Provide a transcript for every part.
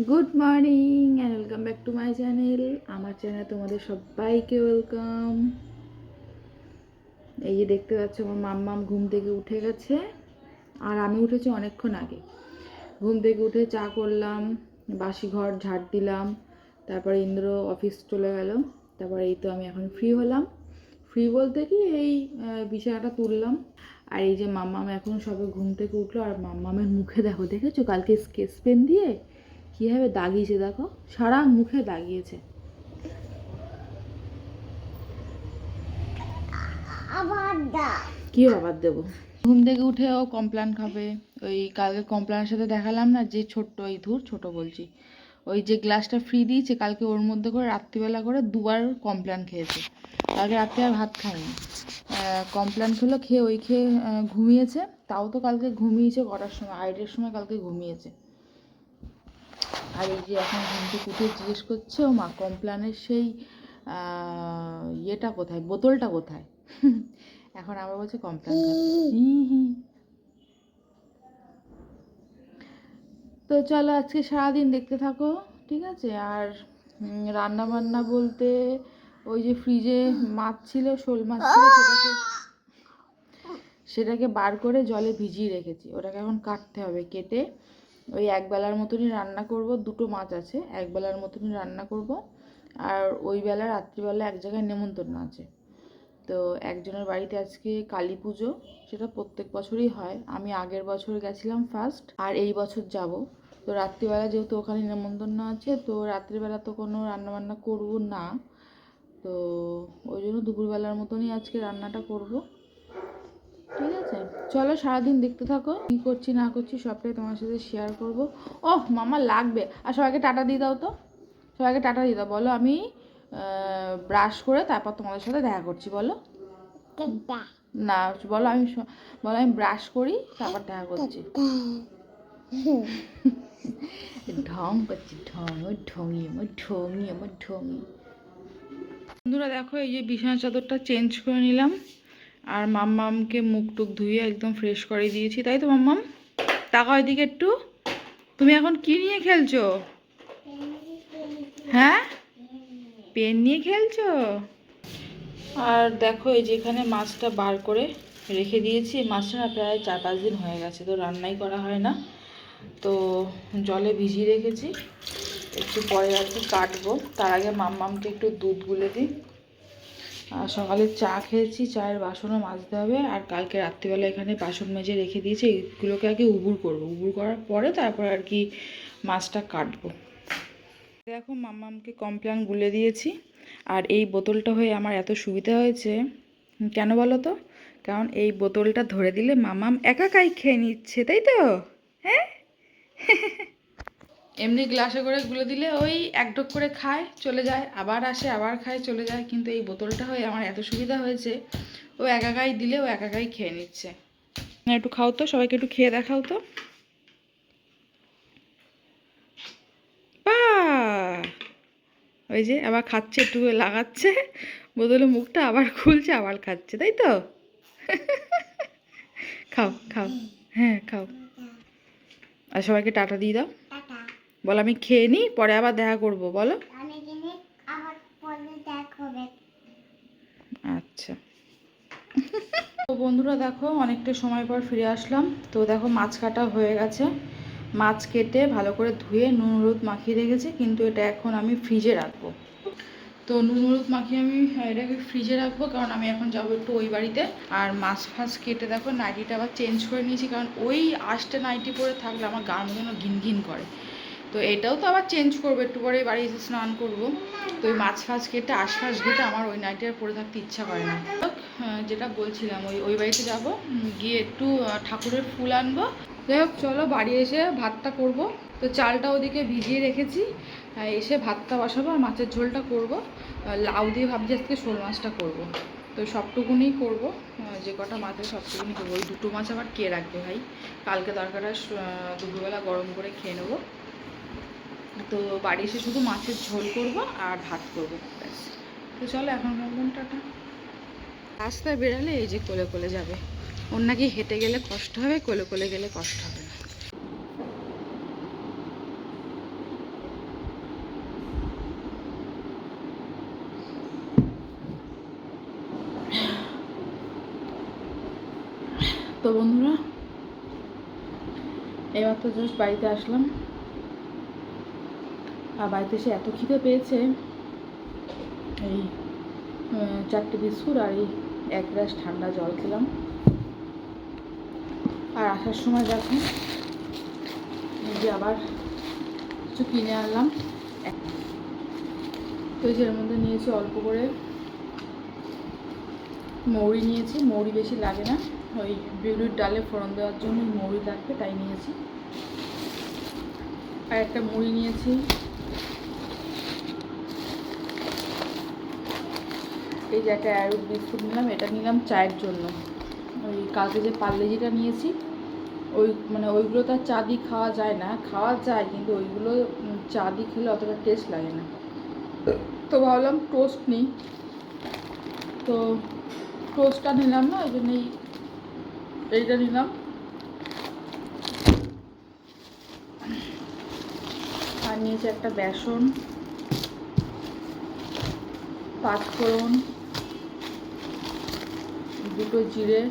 Good morning and welcome back to my channel. আমার চ্যানেলে তোমাদের সবাইকে ওয়েলকাম। এই যে দেখতে পাচ্ছ আমার মাম্মাম ঘুম থেকে উঠে গেছে, আর আমি উঠেছি অনেকক্ষণ আগে। ঘুম থেকে উঠে চা করলাম, বাসি ঘর ঝাড় দিলাম, তারপরে ইন্দ্র অফিস চলে গেল। তারপরে এই তো আমি এখন ফ্রি হলাম। ফ্রি বলতে কি এই বিছানাটা তুললাম। আর এই যে মাম্মাম এখন সবে ঘুম থেকে উঠলো, আর মাম্মামের মুখে দেখো, দেখেছো কালকে স্কেচ পেন দিয়ে কীভাবে দাগিয়েছে, দেখো সারা মুখে দাগিয়েছে। কি আবার দেবো? ঘুম থেকে উঠে ও কমপ্লান খাবে। ওই কালকে কমপ্লানের সাথে দেখালাম না, যে ছোট্ট, এই ধুর ছোট বলছি, ওই যে গ্লাসটা ফ্রি দিয়েছে কালকে, ওর মধ্যে করে রাত্রিবেলা করে দুবার কমপ্লান খেয়েছে। কালকে রাত্রে আর ভাত খায়নি, কমপ্লান খেলো, খেয়ে ওই খেয়ে ঘুমিয়েছে। তাও তো কালকে ঘুমিয়েছে কটার সময়, 8টার সময় কালকে ঘুমিয়েছে। আর এই যে এখন ঘুম থেকে উঠে জিজ্ঞেস করছে, ও মা কমপ্লানের সেই ইয়েটা কোথায়, বোতলটা কোথায়? এখন আবার বলছে কমপ্লান খাবে। তো চলো আজকে সারাদিন দেখতে থাকো, ঠিক আছে? আর রান্না বান্না বলতে ওই যে ফ্রিজে মাছ ছিল, শোল মাছ ছিল, সেটাকে বার করে জলে ভিজিয়ে রেখেছি। ওটাকে এখন কাটতে হবে, কেটে ওই একবেলার মতনই রান্না করব। দুটো মাছ আছে, একবেলার মতনই রান্না করব। আর ওই বেলা রাত্রিবেলা এক জায়গায় নেমন্তন্ন আছে। তো একজনের বাড়িতে আজকে কালী পুজো, সেটা প্রত্যেক বছরই হয়। আমি আগের বছর গেছিলাম ফার্স্ট, আর এই বছর যাব। তো রাত্রিবেলা যেহেতু ওখানে নেমন্তন্ন আছে, তো রাত্রিবেলা তো কোনো রান্নাবান্না করব না, তো ওই জন্য দুপুরবেলার মতনই আজকে রান্নাটা করব, ঠিক আছে? চলো সারাদিন দেখতে থাকো, কী করছি না করছি সবটাই তোমার সাথে শেয়ার করব। ওহ মামা লাগবে। আর সবাইকে টাটা দিয়ে দাও তো, সবাইকে টাটা দিয়ে দাও, বলো আমি ব্রাশ করে তারপর তোমাদের সাথে দেখা করছি, বলো না, বলো আমি, বলো আমি ব্রাশ করি তারপর দেখা করছি। ঢং করছি, ঢং, ও ঢঙি, আমার ঢঙি, আমার ঢঙি। বন্ধুরা দেখো, এই যে বিছানা চাদরটা চেঞ্জ করে নিলাম, আর মাম্মামকে মুখ টুক ধুয়ে একদম ফ্রেশ করে দিয়েছি, তাই তো মাম্মাম? তাকাও এদিকে একটু, তুমি এখন কি নিয়ে খেলছো? হ্যাঁ, পেন নিয়ে খেলছো? আর দেখো এই যে এখানে মাছটা বার করে রেখে দিয়েছি। মাছটা না প্রায় 4-5 দিন হয়ে গেছে, তো রান্নাই করা হয় না, তো জলে ভিজিয়ে রেখেছি। একটু পরে আর কি কাটবো, তার আগে মাম্মামকে একটু দুধ গুলে দিই। আর সকালে চা খেয়েছি, চায়ের বাসনও মাজতে হবে। আর কালকে রাত্রিবেলা এখানে বাসন মেজে রেখে দিয়েছি, এগুলোকে আগে উবুর করবো, উবুর করার পরে তারপর আর কি মাছটা কাটবো। দেখো মাম্মামকে কমপ্লান গুলে দিয়েছি। আর এই বোতলটা হয়ে আমার এত সুবিধা হয়েছে, কেন বলো তো? কারণ এই বোতলটা ধরে দিলে মাম্মাম একাই খেয়ে নিচ্ছে, তাই তো? হ্যাঁ, এমনি গ্লাসে করে গুলে দিলে ওই এক ঢোক করে খায়, চলে যায়, আবার আসে, আবার খায়, চলে যায়। কিন্তু এই বোতলটা হয়ে আমার এত সুবিধা হয়েছে, ও একাই দিলে ও একাই খেয়ে নিচ্ছে। একটু খাও তো, সবাইকে একটু খেয়ে দেখাও তো। ওই যে আবার খাচ্ছে, একটু লাগাচ্ছে বোতলে মুখটা, আবার খুলছে, আবার খাচ্ছে, তাই তো? খাও খাও, হ্যাঁ খাও। আর সবাইকে টাটা দিয়ে দাও, বলো আমি খেয়ে নিই, পরে আবার দেখা করবো, বলো। আচ্ছা। তো বন্ধুরা দেখো, অনেকটা সময় পর ফিরে আসলাম। তো দেখো মাছ কাটা হয়ে গেছে, মাছ কেটে ভালো করে ধুয়ে নুন হলুদ মাখিয়ে রেখেছি, কিন্তু এটা এখন আমি ফ্রিজে রাখবো। তো নুন হলুদ মাখিয়ে আমি এটাকে ফ্রিজে রাখবো, কারণ আমি এখন যাবো একটু ওই বাড়িতে। আর মাছ ফাছ কেটে দেখো নাইটিটা আবার চেঞ্জ করে নিয়েছি, কারণ ওই আষ্টে নাইটি পরে থাকলে আমার গার মধ্যে ঘিন ঘিন করে। তো এটাও তো আবার চেঞ্জ করবো, একটু পরে বাড়ি এসে স্নান করবো। তো ওই মাছ ফাছ কেটে আশপাশ ঘেটে আমার ওই নাইটি আর পরে থাকতে ইচ্ছা করে না। যেটা বলছিলাম, ওই বাড়িতে যাবো, গিয়ে একটু ঠাকুরের ফুল আনবো। যাই হোক চলো, বাড়ি এসে ভাতটা করব। তো চালটা ওদিকে ভিজিয়ে রেখেছি, এসে ভাতটা বসাবো আর মাছের ঝোলটা করব। লাউ দিয়ে ভাবছি আজকে শোল মাছটা করব। তো সবটুকুনি করব, যে কটা মাছের সবটুকুনি করবো। ওই দুটো মাছ আবার কে রাখবে ভাই, কালকে দরকারটা দুপুরবেলা গরম করে খেয়ে নেবো। তো বাড়ি এসে শুধু মাছের ঝোল করব আর ভাত করবো, ব্যাস। তো চলো এখন টাটা। রাস্তায় বেরালে এই যে কোলে কোলে যাবে, ওর নাকি হেঁটে গেলে কষ্ট হবে, কোলে কোলে গেলে কষ্ট হবে না। তো বন্ধুরা, এবার তো জাস্ট বাড়িতে আসলাম, আর বাড়িতে এসে এত খিদে পেয়েছে, এই 4টে বিস্কুট আর এই 1 গ্লাস ঠান্ডা জল খেলাম। আর আসার সময় দেখো এই যে আবার কিছু কিনে আনলাম। তো এই যে এর মধ্যে নিয়েছি অল্প করে মৌরি নিয়েছি, মৌরি বেশি লাগে না, ওই বিউলির ডালে ফোড়ন দেওয়ার জন্য মৌরি লাগবে তাই নিয়েছি। আর একটা মুড়ি নিয়েছি। এই যে একটা অ্যারোট বিস্কুট নিলাম, এটা নিলাম চায়ের জন্য। ওই কালকে যে পার্লেজিটা নিয়েছি, ওইগুলো তো আর চা দিয়ে খাওয়া যায় না, খাওয়া যায় কিন্তু ওইগুলো চা দিয়ে খেলে অতটা টেস্ট লাগে না। তো ভাবলাম টোস্ট নিই, তো টোস্টটা নিলাম না, ওই জন্যই এইটা নিলাম। আর নিয়েছি একটা বেসন, 5 ফোড়ন, 2টো জিরে,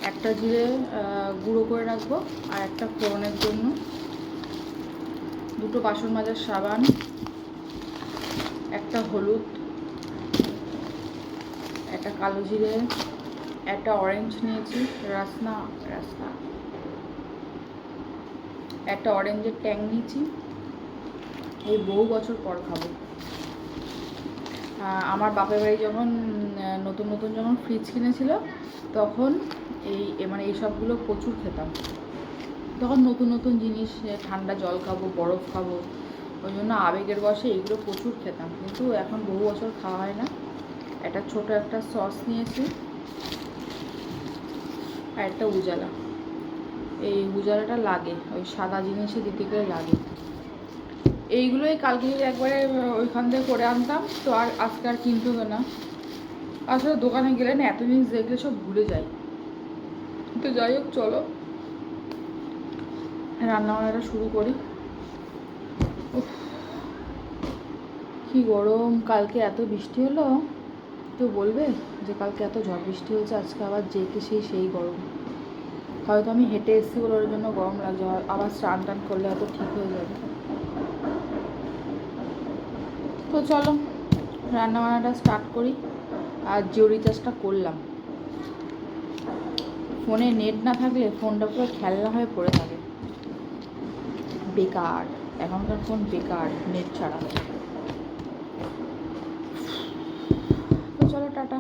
একটা জিরে গুঁড়ো করে রাখবো, আর একটা ফোড়নের জন্য 2টো বাসন মাজার সাবান, একটা হলুদ, একটা কালো জিরে, একটা অরেঞ্জ নিয়েছি, রাসনা, একটা অরেঞ্জের ট্যাং নিয়েছি। এই বহু বছর পর খাবো। আমার বাপের বাড়ি যখন নতুন নতুন যখন ফ্রিজ কিনেছিল, তখন এই সবগুলো প্রচুর খেতাম। তখন নতুন নতুন জিনিস, ঠান্ডা জল খাবো, বরফ খাবো, ওই জন্য আবেগের বশে এইগুলো প্রচুর খেতাম, কিন্তু এখন বহু বছর খাওয়া হয় না। একটা ছোট একটা সস নিয়েছি, আর একটা উজালা। এই উজালাটা লাগে, ওই সাদা জিনিসে দিতে গেলে লাগে। এইগুলোই কালকে একবারে ওইখান থেকে করে আনতাম, তো আর আজকে আর কিনতে হবে না। আসলে দোকানে গেলে না এত জিনিস দেখলে সব ভুলে যাই। তো যাই হোক, চলো রান্নাবান্নাটা শুরু করি। কি গরম! কালকে এত বৃষ্টি হলো, কেউ বলবে যে কালকে এত ঝড় বৃষ্টি হয়েছে, আজকে আবার যেকে সেই গরম। হয়তো আমি হেঁটে এসেছি বলে ওর জন্য গরম লাগছে, আবার স্নান টান করলে হয়তো ঠিক হয়ে যাবে। তো চলো রান্নাবান্নাটা স্টার্ট করি। আর জিও রিচার্জটা করলাম। ফোনে নেট না থাকলে ফোনটা পুরো খেলনা হয়ে পড়ে থাকে, বেকার। এখনকার ফোন বেকার নেট ছাড়া। তো চলো টাটা।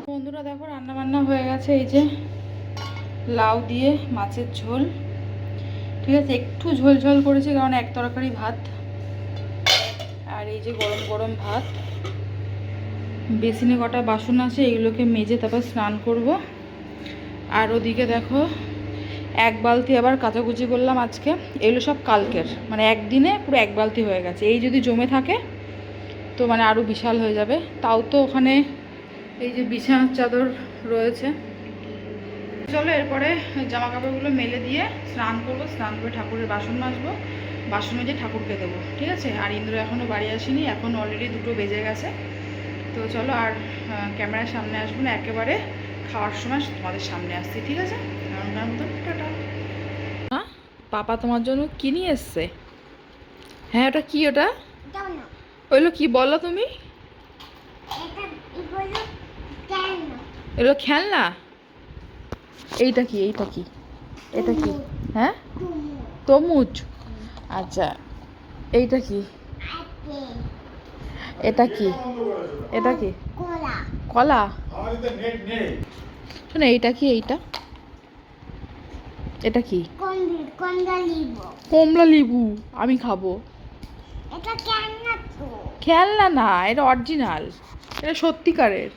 বন্ধুরা দেখো রান্নাবান্না হয়ে গেছে। এই যে লাউ দিয়ে মাছের ঝোল, ঠিক আছে, একটু ঝোল ঝোল করেছি কারণ 1 তরকারি ভাত। আর এই যে গরম গরম ভাত। বেসিনে কটা বাসন আছে, এগুলোকে মেজে তারপর স্নান করব। আর ওদিকে দেখো 1 বালতি আবার কাচাকুচি করলাম আজকে। এগুলো সব কালকের, মানে একদিনে পুরো 1 বালতি হয়ে গেছে। এই যদি জমে থাকে তো মানে আরও বিশাল হয়ে যাবে। তাও তো ওখানে এই যে বিছানার চাদর রয়েছে। চলো এরপরে জামা কাপড়গুলো মেলে দিয়ে স্নান করবো, স্নান করে ঠাকুরের বাসন মাজবো, বাসন মেজে ঠাকুরকে দেবো, ঠিক আছে। আর ইন্দ্র এখনও বাড়ি আসেনি, এখন অলরেডি 2টো বেজে গেছে। তো চলো আর ক্যামেরার সামনে আসবো না, একেবারে খাওয়ার সময় তোমাদের সামনে আসছি, ঠিক আছে। এখনকার মতো টাটা। পাপা তোমার জন্য কি নিয়ে এসছে? হ্যাঁ, ওটা কি? ওটা ওইগুলো কি বলো তুমি? এগুলো খেলনা? এইটা কি? এইটা কি? এটা কি? হ্যাঁ, তরমুজ। আচ্ছা, এইটা কি? এটা কি? এটা কি? কলা। শোনো, এইটা কি? এইটা এটা কি? কমলা লেবু। আমি খাবো। খেলনা না, এটা অরিজিনাল, এটা সত্যিকারের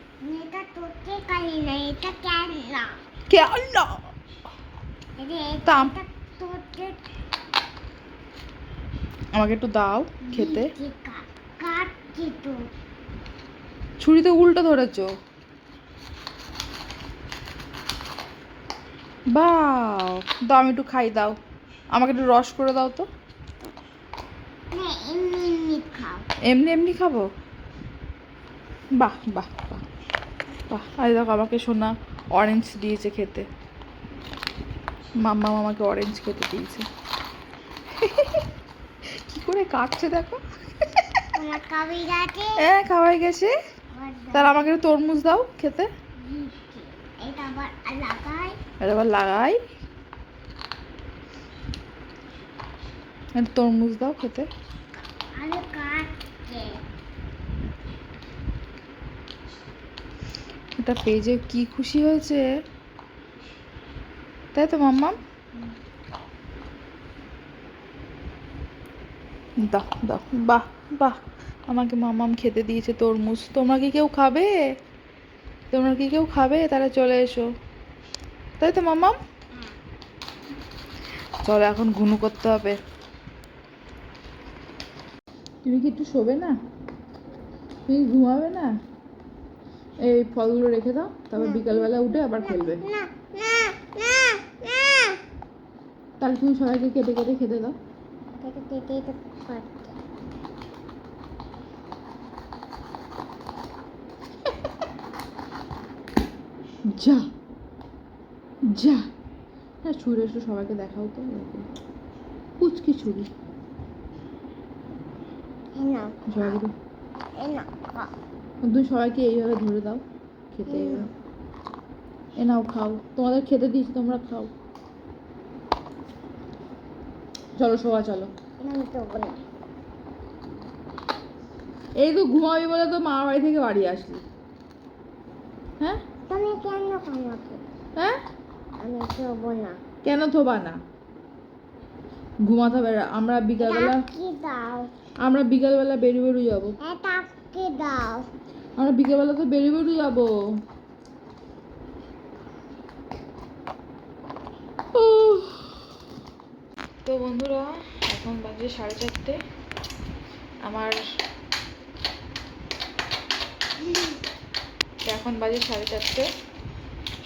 খেলনা। আমাকে একটু দাও খেতে। ছুরিতে উল্টো ধরেছো। বাহ, দাও আমি একটু খাই, দাও আমাকে একটু রস করে দাও তো। এমনি এমনি খাবো? বাহ বাহ বাহ বাহ। আরে দেখো আমাকে শোনা অরেঞ্জ দিয়েছে খেতে, মাম্মা আমাকে অরেঞ্জ খেতে দিয়েছে। কি করে কাটছে দেখো। হ্যাঁ খাওয়াই গেছে। তাহলে আমাকে তরমুজ দাও খেতে। এটা আবার লাগাই। তরমুজ দাও খেতে। এটা পেজে কি খুশি হয়েছে, তাই তো মাম্মা। দাও দাও, বাহ বাহ, আমাকে মাম্মাম খেতে দিয়েছে তরমুজ। তোমরা কি কেউ খাবে? তোমরা কি কেউ খাবে? তাহলে চলে এসো, তাই তো মাম্মাম। চলো এখন ঘুনু করতে হবে। তুমি কি একটু শোবে না? তুমি ঘুমাবে না? এই ফলগুলো রেখে দাও, তারপর বিকালবেলা উঠে আবার খেলবে। তাহলে তুমি সবাইকে কেটে কেটে খেতে দাও। যা যা, হ্যাঁ ছুঁড়ে এসো, সবাইকে দেখাও তো। কুচকি ছুরি সবাইকে, তুমি সবাইকে এইভাবে ধরে দাও খেতে। এ নাও খাও, তোমাদের খেতে দিয়েছি, তোমরা খাও। চলো শোয়া, চলো। এই তো ঘুমাবি বলে তো মামার বাড়ি থেকে বাড়ি আসলি। হ্যাঁ হ্যাঁ, কেন থোবা না? ঘুমাতে হবে। আমরা বিকালবেলা বেরু যাবো। আমরা বিকালবেলা তো বেরু যাবো। তো বন্ধুরা এখন বাজে 4:30। এখন বাজে 4:30।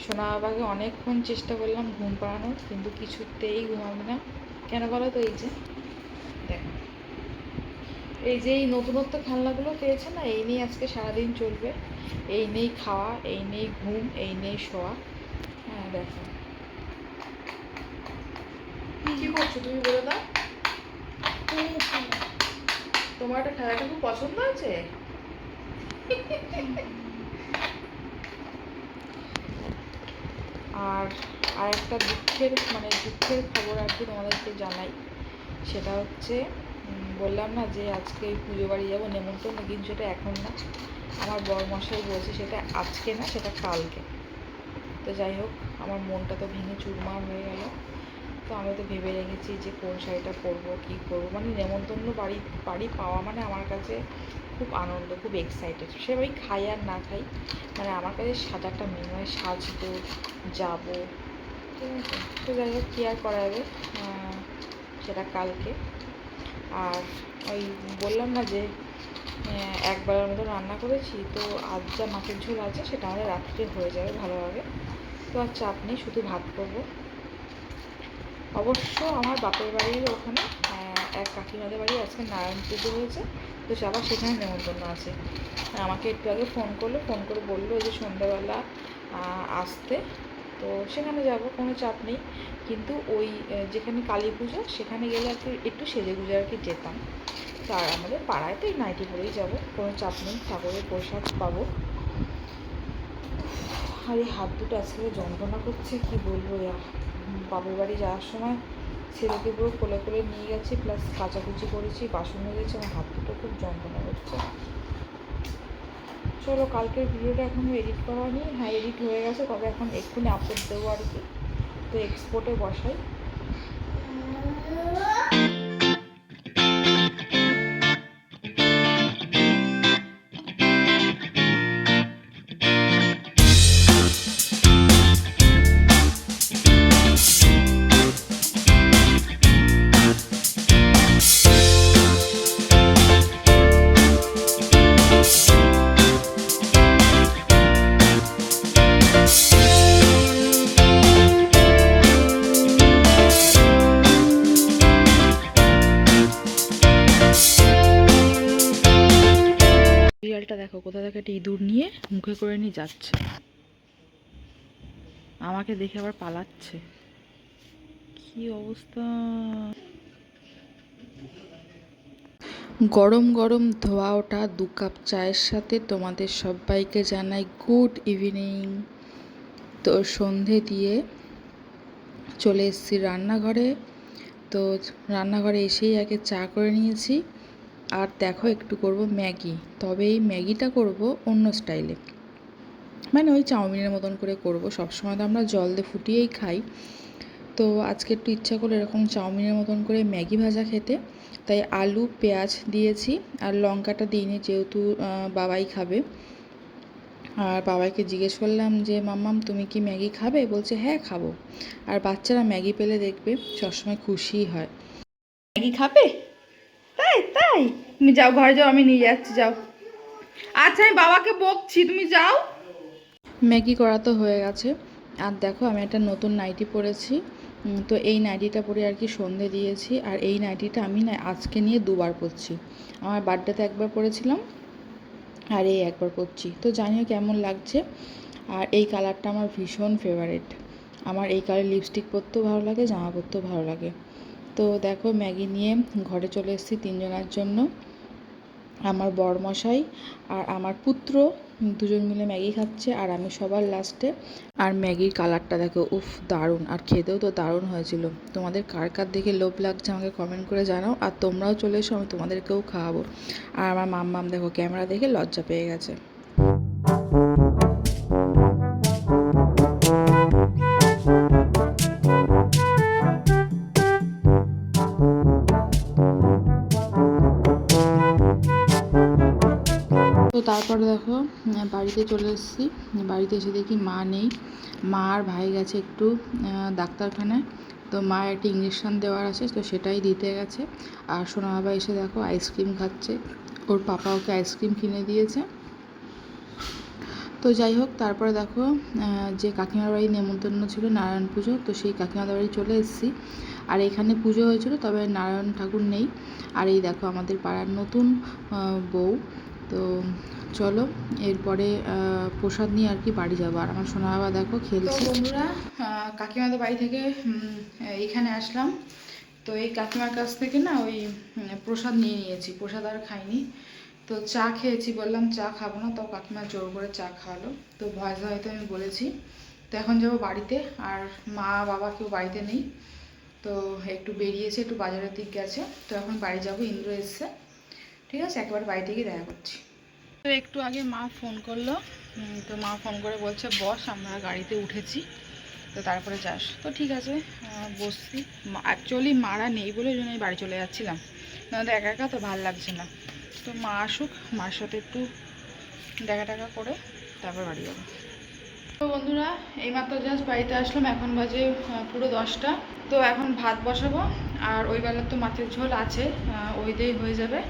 সোনা বাবাকে অনেকক্ষণ চেষ্টা করলাম ঘুম পাড়ানোর, কিন্তু কিছুতেই ঘুমাবে না। কেন বলো তো? এই যে দেখো, এই যে এই নতুনত্ব খেলনাগুলো পেয়েছে না, এই নিয়ে আজকে সারাদিন চলবে। এই নেই খাওয়া, এই নেই ঘুম, এই নেই শোয়া। হ্যাঁ দেখো কি করছো তুমি, বলে দাও। তোমার একটা খেলাটা খুব পছন্দ হয়েছে। আর আরেকটা দুঃখের খবর আর কি তোমাদেরকে জানাই। সেটা হচ্ছে, বললাম না যে আজকে পুজো বাড়ি যাবো নেমন্তন্ন, কিন্তু সেটা এখন না। আমার বড়মশাই বলছে সেটা আজকে না, সেটা কালকে। তো যাই হোক, আমার মনটা তো ভেঙে চুরমার হয়ে গেল। তো আমি তো ভেবে রেখেছি যে কোন শাড়িটা পরবো, কী করবো। মানে নেমন্তন্ন বাড়ি পাওয়া মানে আমার কাছে খুব আনন্দ, খুব এক্সাইটেড। সে ওই খাই আর না খাই, মানে আমার কাছে সাজাটা মেন, মানে সাজবো, যাবো, ঠিক আছে। তো যাই হোক, কী আর করা যাবে, সেটা কালকে। আর ওই বললাম না যে একবেলার মতো রান্না করেছি, তো আজ যা মাছের ঝোল আছে সেটা আমাদের রাত্রে হয়ে যাবে ভালোভাবে। তো আর চাপ নেই, শুধু ভাত করবো। অবশ্য আমার বাপের বাড়ির ওখানে এক কাকিমাদের বাড়ি আজকে নারায়ণ পুজো হয়েছে, তো আবার সেখানে নেমন্তন্ন আছে। আমাকে একটু আগে ফোন করে বললো যে সন্ধ্যাবেলা আসতে, তো সেখানে যাব, কোনো চাপ নেই। কিন্তু ওই যেখানে কালী পুজো সেখানে গেলে একটু সেজে গুজে আর কি যেতাম। তো আর আমাদের পাড়ায় তো এই নাইটি পরেই যাবো, কোনো চাপ নেই, ঠাকুরের প্রসাদ পাবো। আর এই হাত দুটো আজকে যন্ত্রণা করছে, কি বলবো। বাপের বাড়ি যাওয়ার সময় ছেলেকে পুরো কোলে কোলে নিয়ে গেছি, প্লাস কাচাকুচি করেছি, বাসন হয়ে গেছে, আমার হাত দুটো খুব যন্ত্রণা করছে। চলো কালকের ভিডিওটা এখনও এডিট করা নেই। হ্যাঁ এডিট হয়ে গেছে, তবে এখন এক্ষুনি আপলোড দেবো আর কি। তো এক্সপোর্টে বসাই। বিড়ালটা দেখো কোথা থেকে একটা ইঁদুর নিয়ে মুখে করে নিয়ে যাচ্ছে। আমাকে দেখে আবার পালাচ্ছে। কি অবস্থা! গরম গরম ধোয়া ওঠা 2 কাপ চায়ের সাথে তোমাদের সবাইকে জানাই গুড ইভিনিং। তো সন্ধে দিয়ে চলে এসেছি রান্নাঘরে। তো রান্নাঘরে এসেই আগে চা করে নিয়েছি। আর দেখো একটু করব ম্যাগি, তবে এই ম্যাগিটা করব অন্য স্টাইলে, মানে ওই চাউমিনের মতন করে করব। সবসময় তো আমরা জল দিয়ে ফুটিয়েই খাই, তো আজকে একটু ইচ্ছা করে এরকম চাউমিনের মতন করে ম্যাগি ভাজা খেতে, তাই আলু পেঁয়াজ দিয়েছি আর লঙ্কাটা দিইনি, যেহেতু বাবাই খাবে। আর বাবাইকে জিজ্ঞেস করলাম যে মাম্মাম তুমি কি ম্যাগি খাবে? বলছে হ্যাঁ খাবো। আর বাচ্চারা ম্যাগি পেলে দেখবে সবসময় খুশিই হয়। ম্যাগি খাবে? তাই তাই তুমি যাও, ঘরে যাও, আমি নিয়ে যাচ্ছি, যাও। আচ্ছা আমি বাবাকে বকছি, তুমি যাও। ম্যাগি করা তো হয়ে গেছে। আর দেখো আমি একটা নতুন নাইটি পরেছি। তো এই নাইটিটা পরে আর কি সন্ধে দিয়েছি। আর এই নাইটিটা আমি না আজকে নিয়ে 2বার পরছি। আমার বার্থডেতে একবার পরেছিলাম আর এই একবার পরছি। তো জানিও কেমন লাগছে। আর এই কালারটা আমার ভীষণ ফেভারিট। আমার এই কালার লিপস্টিক পরতেও ভালো লাগে, জামা পরতেও ভালো লাগে। তো দেখো ম্যাগি নিয়ে ঘরে চলে এসেছি 3 জনের জন্য। আমার বরমশাই আর আমার পুত্র দুজন মিলে ম্যাগি খাচ্ছে আর আমি সবার লাস্টে। আর ম্যাগির কালারটা দেখো, উফ দারুণ, আর খেতেও তো দারুণ হয়েছিল। তোমাদের কার কার দেখে লোভ লাগছে আমাকে কমেন্ট করে জানাও। আর তোমরাও চলে এসো, আমি তোমাদেরকেও খাওয়াবো। আর আমার মাম্মাম দেখো ক্যামেরা দেখে লজ্জা পেয়ে গেছে। তো তারপরে দেখো বাড়িতে চলে এসেছি। বাড়িতে এসে দেখি মা নেই। মা আর ভাই গেছে একটু ডাক্তারখানায়। তো মা একটা ইঞ্জেকশন দেওয়ার আছে, তো সেটাই দিতে গেছে। আর সোনা বাবা এসে দেখো আইসক্রিম খাচ্ছে, ওর পাপা ওকে আইসক্রিম কিনে দিয়েছে। তো যাই হোক, তারপরে দেখো যে কাকিমার বাড়ি নেমন্তন্ন ছিল নারায়ণ পুজো, তো সেই কাকিমার বাড়ি চলে এসেছি। আর এখানে পুজো হয়েছিল, তবে নারায়ণ ঠাকুর নেই। আর এই দেখো আমাদের পাড়ার নতুন বউ। তো চলো এরপরে প্রসাদ নিয়ে আর কি বাড়ি যাবো। আর আমার সোনা বাবা দেখো খেলছে। তো বন্ধুরা, কাকিমাদের বাড়ি থেকে এইখানে আসলাম। তো এই কাকিমার কাছ থেকে না ওই প্রসাদ নিয়ে নিয়েছি, প্রসাদ আর খাইনি। তো চা খেয়েছি, বললাম চা খাবো না, তো কাকিমা জোর করে চা খাওয়ালো। তো ভয়েস হয়তো আমি বলেছি। তো এখন যাবো বাড়িতে, আর মা বাবা কেউ বাড়িতে নেই। তো একটু বেরিয়েছে, একটু বাজারের দিক গেছে। তো এখন বাড়ি যাবো, ইন্দ্র এসছে। ঠিক আছে, একবার বাড়িতে গিয়ে দেখা করছি। তো একটু আগে মা ফোন করলো। তো মা ফোন করে বলছে বস, আমরা গাড়িতে উঠেছি, তো তারপরে যাস। তো ঠিক আছে বসছি। অ্যাকচুয়ালি মারা নেই বলে জন্য আমি বাড়ি চলে যাচ্ছিলাম, নাহলে একা একা তো ভালো লাগছে না। তো মা আসুক, মার সাথে একটু দেখা টাকা করে তারপর বাড়ি যাবো। তো বন্ধুরা, এইমাত্র জাস্ট বাড়িতে আসলাম, এখন বাজে পুরো 10টা। তো এখন ভাত বসাবো। আর ওই বেলার তো মাছের ঝোল আছে, ওই দিয়েই হয়ে যাবে।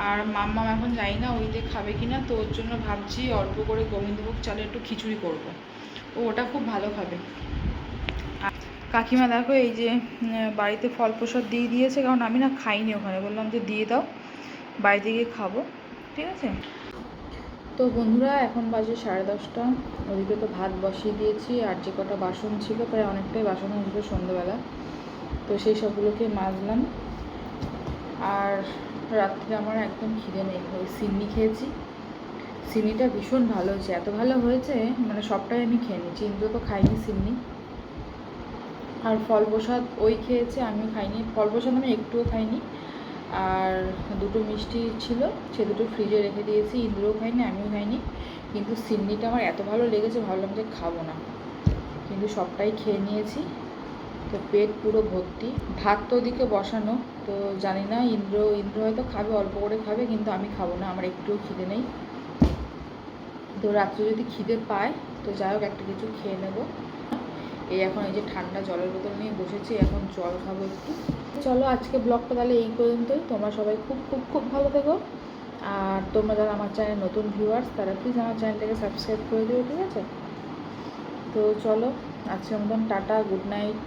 আর মাম্মাম এখন যাই না ওই দিয়ে খাবে কি না, তো ওর জন্য ভাবছি অল্প করে গোবিন্দভোগ চালের একটু খিচুড়ি করব। ওটা খুব ভালো খাবে। কাকিমা দেখো এই যে বাড়িতে ফল প্রসাদ দিয়ে দিয়েছে, কারণ আমি না খাইনি ওখানে, বললাম যে দিয়ে দাও, বাড়িতে গিয়ে খাবো। ঠিক আছে। তো বন্ধুরা, এখন বাজে 10:30। ওদিকে তো ভাত বসিয়ে দিয়েছি, আর যে কটা বাসন ছিল প্রায় অনেকটাই বাসন হয়েছিল সন্ধ্যেবেলা, তো সেই সবগুলোকে মাজলাম। আর রাত্রে আমার একদম খিদে নেই, ওই সিন্নি খেয়েছি। সিন্নিটা ভীষণ ভালো হয়েছে, এত ভালো হয়েছে মানে সবটাই আমি খেয়ে নিচ্ছি। ইন্দ্র তো খাইনি সিন্নি। আর ফল প্রসাদ ওই খেয়েছে, আমিও খাইনি। ফল প্রসাদ আমি একটুও খাইনি। আর দুটো মিষ্টি ছিল, সে দুটো ফ্রিজে রেখে দিয়েছি, ইন্দ্রও খাইনি, আমিও খাইনি। কিন্তু সিন্নিটা আমার এত ভালো লেগেছে, ভাবলাম যে খাবো না, কিন্তু সবটাই খেয়ে নিয়েছি। তো পেট পুরো ভর্তি। ভাত তো ওদিকে বসানো, তো জানি না ইন্দ্র হয়তো খাবে, অল্প করে খাবে, কিন্তু আমি খাবো না, আমার একটুও খিদে নেই। তো রাত্রে যদি খিদে পায় তো যাই হোক একটা কিছু খেয়ে নেবো। এই এখন এই যে ঠান্ডা জলের বোতল নিয়ে বসেছি, এখন জল খাবো একটু। চলো আজকে ব্লগটা তাহলে এই পর্যন্তই। তোমরা সবাই খুব খুব খুব ভালো থেকো। আর তোমরা যারা আমার চ্যানেল নতুন ভিউয়ার্স, তারা প্লিজ আমার চ্যানেলটাকে সাবস্ক্রাইব করে দিও। ঠিক আছে। তো চলো আজকের মতন টাটা, গুড নাইট।